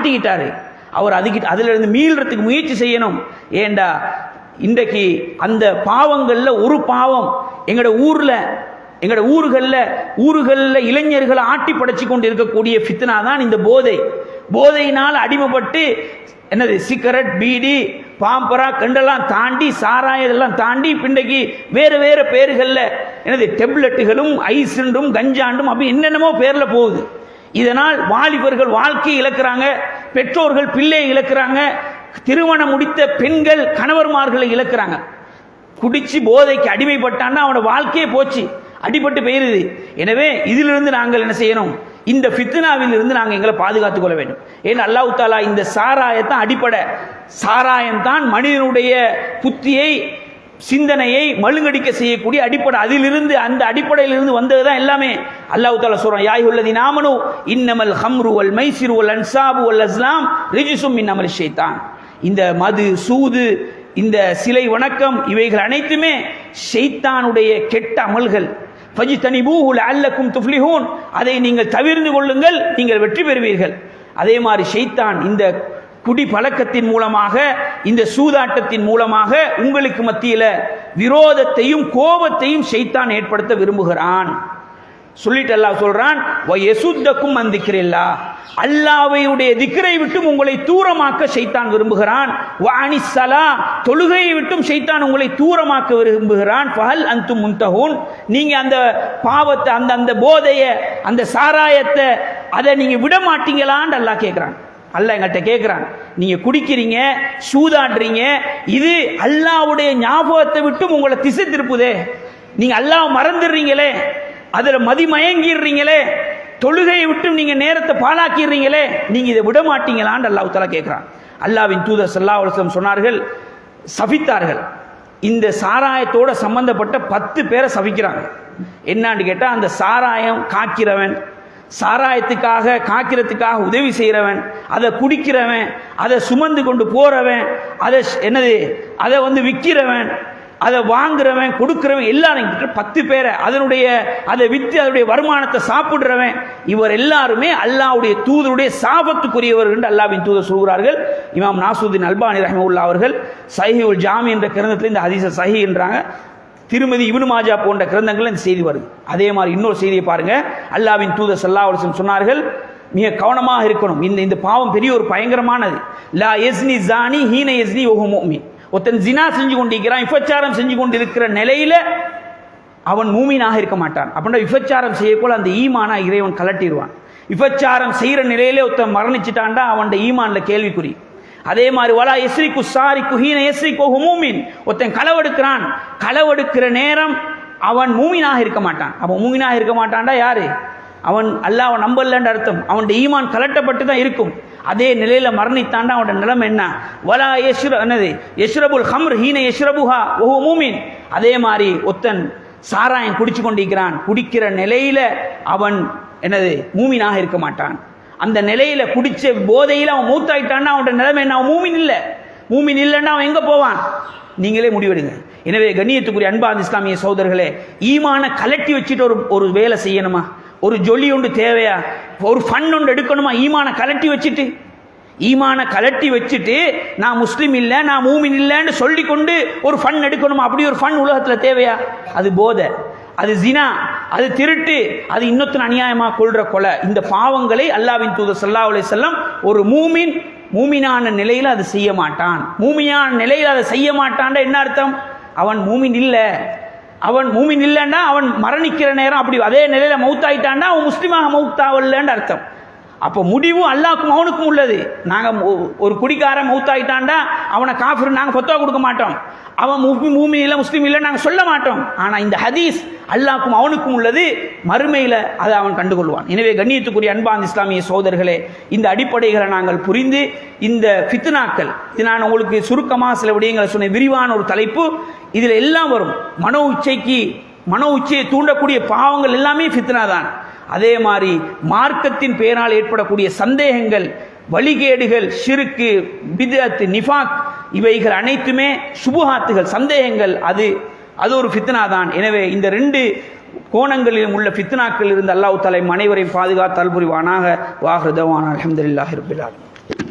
மாட்டிக்கிட்டாரு. அவர் அதிலிருந்து மீள்றதுக்கு முயற்சி செய்யணும். ஏண்டா இன்றைக்கு அந்த பாவங்கள்ல ஒரு பாவம் எங்கட ஊர்களில் இளைஞர்களை ஆட்டி படைச்சு கொண்டு இருக்கக்கூடிய ஃபித்னா தான் இந்த போதையினால் அடிமைப்பட்டு என்னது சிகரெட், பீடி, பாம்பரா கண்டெல்லாம் தாண்டி, சாராயம் இதெல்லாம் தாண்டி பின்னைக்கு வேறு வேறு பேர்களில் என்னது டெப்லெட்டுகளும் ஐஸ்ண்டும் கஞ்சாண்டும் அப்படி என்னென்னமோ பேரில் போகுது. இதனால் வாலிபர்கள் வாழ்க்கையை இழக்கிறாங்க, பெற்றோர்கள் பிள்ளை இழக்கிறாங்க, திருமணம் முடித்த பெண்கள் கணவர்மார்களை இழக்கிறாங்க. குடிச்சு போதைக்கு அடிமைப்பட்டான்னா அவனோட வாழ்க்கையே போச்சு, அடிபட்டு போயிருது. எனவே இதிலிருந்து நாங்கள் என்ன செய்யணும்? இந்த ஃபித்னாவில் இருந்து நாங்கள் எங்களை பாதுகாத்துக் கொள்ள வேண்டும். ஏன்னா அல்லாஹ் தஆலா இந்த சாராயத்தான் அடிப்படை. சாராயம் தான் மனிதனுடைய புத்தியை, சிந்தனையை மழுங்கடிக்க செய்யக்கூடிய அடிப்படை. அதிலிருந்து, அந்த அடிப்படையிலிருந்து வந்ததுதான் எல்லாமே. அல்லாஹ் தஆலா சொல்றான், யா அய்யுஹல்லதீன ஆமனூ இன்னமல் ஹம்ரு வல் மைசிரு வல் அன்சாபு வல் அஸ்லாம் ரிஜ்சும் மின் அமலி ஷைத்தான். இந்த மது, சூது, இந்த சிலை வணக்கம் இவைகள் அனைத்துமே ஷைத்தானுடைய கெட்ட அமல்கள். ஃபஜ்தனிபூஹு லஅல்லக்கும் துஃப்லிஹூன், அதை நீங்கள் தவிர்த்து கொள்ளுங்கள், நீங்கள் வெற்றி பெறுவீர்கள். அதே மாதிரி ஷைத்தான் இந்த குடி பழக்கத்தின் மூலமாக, இந்த சூதாட்டத்தின் மூலமாக உங்களுக்கு மத்தியில் விரோதத்தையும் கோபத்தையும் ஷைத்தான் ஏற்படுத்த விரும்புகிறான். சொல்லிட்டு அல்லாஹ் சொல்றான், வயசுத்தக்கும் அந்திக்கிறில்லா, அல்லாஹ்வுடைய திக்ரை விட்டும் உங்களை தூரமாக்க ஷைத்தான் விரும்புகிறான். வஅனிஸ்ஸலா, தொழுகையை விட்டும் ஷைத்தான் உங்களை தூரமாக்க விரும்புகிறான். ஃபஹல் அன்தும் முன்தஹூன், நீங்க அந்த பாவத்தை, அந்த போதையை, அந்த சாராயத்தை, அதை நீங்க விட மாட்டீங்களான்னு அல்லாஹ் கேட்கிறான். அல்லாஹ் எங்கிட்ட கேட்கிறான், நீங்க குடிக்கிறீங்க, சூதாடுறீங்க, இது அல்லாஹ்வுடைய ஞாபகத்தை விட்டும் உங்களை திசை திருப்புதே, நீங்க அல்லாஹ் மறந்துடுறீங்களே, அதுல மதிமயங்கிடுறீங்களே, தொழுகையை விட்டு நீங்க நேரத்தை பாழாக்கிறீங்களே, நீங்க இதை விட மாட்டீங்களான்னு அல்லாஹ் தஆலா கேட்கிறான். அல்லாஹ்வின் தூதர் ஸல்லல்லாஹு அலைஹி வஸல்லம் சொன்னார்கள், சபித்தார்கள். இந்த சாராயத்தோட சம்பந்தப்பட்ட 10 பேரை சபிக்கிறாங்க. என்னான்னு கேட்டா, அந்த சாராயம் காக்கிறவன், சாராயத்துக்காக காக்கிறதுக்காக உதவி செய்கிறவன், அதை குடிக்கிறவன், அதை சுமந்து கொண்டு போறவன், அதை அதை விற்கிறவன், அதை வாங்குறவன், கொடுக்கிறவன், எல்லாரும் 10 பேரை, அதை விற்று அதனுடைய வருமானத்தை சாப்பிடுறவன், இவர் எல்லாருமே அல்லாஹ்வுடைய தூதருடைய சாபத்துக்குரியவர்கள் என்று அல்லாஹ்வின் தூதர் சொல்கிறார்கள். இமாம் நாசருத்தீன் அல்பானி ரஹ்மத்துல்லாஹி அவர்கள் சஹீஹுல் ஜாமி என்ற கிரந்தத்தில் இந்த ஹதீஸை சஹீஹ் என்றாங்க. திருமதி இப்னு மாஜா போன்ற கிரந்தங்கள் இந்த செய்தி வருது. அதே மாதிரி இன்னொரு செய்தியை பாருங்க. அல்லாஹ்வின் தூதர் ஸல்லல்லாஹு அலைஹி வஸல்லம் சொன்னார்கள், மிக கவனமாக இருக்கணும். இந்த பாவம் பெரிய ஒரு பயங்கரமானது. லா யஸ்னி ஜானி ஹீன யஸ்னி வஹு முஃமின், ஒருத்தன் ஜினா செஞ்சு கொண்டிருக்கிறான், விபச்சாரம் செஞ்சு கொண்டிருக்கிற நிலையில அவன் மூமினாக இருக்க மாட்டான். அப்படின்னா விபச்சாரம் செய்யப்போல அந்த ஈமானா இறைவன் கலட்டிடுவான். விபச்சாரம் செய்யற நிலையிலே ஒருத்தன் மரணிச்சிட்டான்டா அவன் ஈமான்ல கேள்விக்குறி. அதே மாதிரி வலா யஸ்ரிகு சாரிகு ஹீன யஸ்ரிகு வஹு முஃமின், ஒருத்தன் களவெடுக்கிறான், களவெடுக்கிற நேரம் அவன் மூமினாக இருக்க மாட்டான். அவன் மூமினாக இருக்க மாட்டான்டா யாரு? அவன் அல்லாஹ்வை நம்பலன்ற அர்த்தம். அவன் ஈமான் கலட்டப்பட்டு தான் இருக்கும். அதே நிலையில மரணித்தாண்டா அவனோட நிலைமை என்ன? வலா யஷ்ரபுல் ஹம்ர் ஹீன யஷ்ரபுஹா வஹு முஃமின், அதே மாதிரி ஒருத்தன் சாராயம் குடிச்சு கொண்டிருக்கிறான், குடிக்கிற நிலையில அவன் மூமினாக இருக்க மாட்டான். அந்த நிலையில குடிச்ச போதையில் அவன் மூத்தாயிட்டான்னா அவனோட நிலைமை என்ன? அவன் மூமின் இல்லை. மூமின் இல்லைன்னா அவன் எங்க போவான்? நீங்களே முடிவெடுங்க. எனவே கண்ணியத்துக்குரிய அன்பார்ந்த இஸ்லாமிய சகோதரர்களே, ஈமான கலட்டி வச்சுட்டு ஒரு வேலை செய்யணுமா? ஒரு ஜொலி ஒன்று தேவையா? ஒரு ஃபன் ஒன்று எடுக்கணுமா? ஈமான கலட்டி வச்சுட்டு நான் முஸ்லீம் இல்லை, நான் மூமின் இல்லைன்னு சொல்லி கொண்டு ஒரு ஃபன் எடுக்கணுமா? அப்படி ஒரு ஃபன் உலகத்தில் தேவையா? அது போதை, அது ஜினா, அது திருட்டு, அது இன்னொருத்தன் அநியாயமாக கொள்ற கொலை. இந்த பாவங்களை அல்லாஹ்வின் தூதர் ஸல்லல்லாஹு அலைஹி வஸல்லம் ஒரு மூமினான நிலையில் அதை செய்ய மாட்டான். மூமினான நிலையில் அதை செய்ய மாட்டான் என்ன அர்த்தம்? அவன் மூமின் இல்லை. அவன் மூமின் இல்லைன்னா அவன் மரணிக்கிற நேரம் அப்படி அதே நிலையில மௌத்தாயிட்டான்னா அவன் முஸ்லீமாக மௌத்தாவல்லன்னு அர்த்தம். அப்போ முடிவு அல்லாஹ்வுக்கும் அவனுக்கும் உள்ளது. நாங்கள் ஒரு குடிக்காரன் மௌத்தாயிட்டான்டா அவனை காஃபிர் நாங்கள் ஃபத்வா கொடுக்க மாட்டோம். அவன் மூமின் இல்லை, முஸ்லீம் இல்லை நாங்கள் சொல்ல மாட்டோம். ஆனால் இந்த ஹதீஸ் அல்லாஹ்வுக்கும் அவனுக்கும் உள்ளது, மறுமையில் அதை அவன் கண்டுகொள்வான். எனவே கண்ணியத்துக்குரிய அன்பார்ந்த இஸ்லாமிய சகோதரர்களே, இந்த அடிப்படைகளை நாங்கள் புரிந்து இந்த ஃபித்னாக்கள், இது நான் உங்களுக்கு சுருக்கமாக சில விடயங்களை சொன்ன விரிவான ஒரு தலைப்பு, இதில் எல்லாம் வரும். மனோ இச்சையை தூண்டக்கூடிய பாவங்கள் எல்லாமே ஃபித்னா தான். அதே மாதிரி மார்க்கத்தின் பெயரால் ஏற்படக்கூடிய சந்தேகங்கள், வழிகேடுகள், ஷிர்க்கு, பித்அத், நிஃபாக், இவைகள் அனைத்துமே சுபுஹாத்துகள், சந்தேகங்கள், அது ஒரு ஃபித்னா தான். எனவே இந்த 2 கோணங்களிலும் உள்ள ஃபித்னாக்கள் இருந்து அல்லாஹ் தஆலா அனைவரையும் பாதுகாத்து அருள் புரிவானாக. வாஹிரு தஅவானா அல்ஹம்துலில்லாஹி ரப்பில் ஆலமீன்.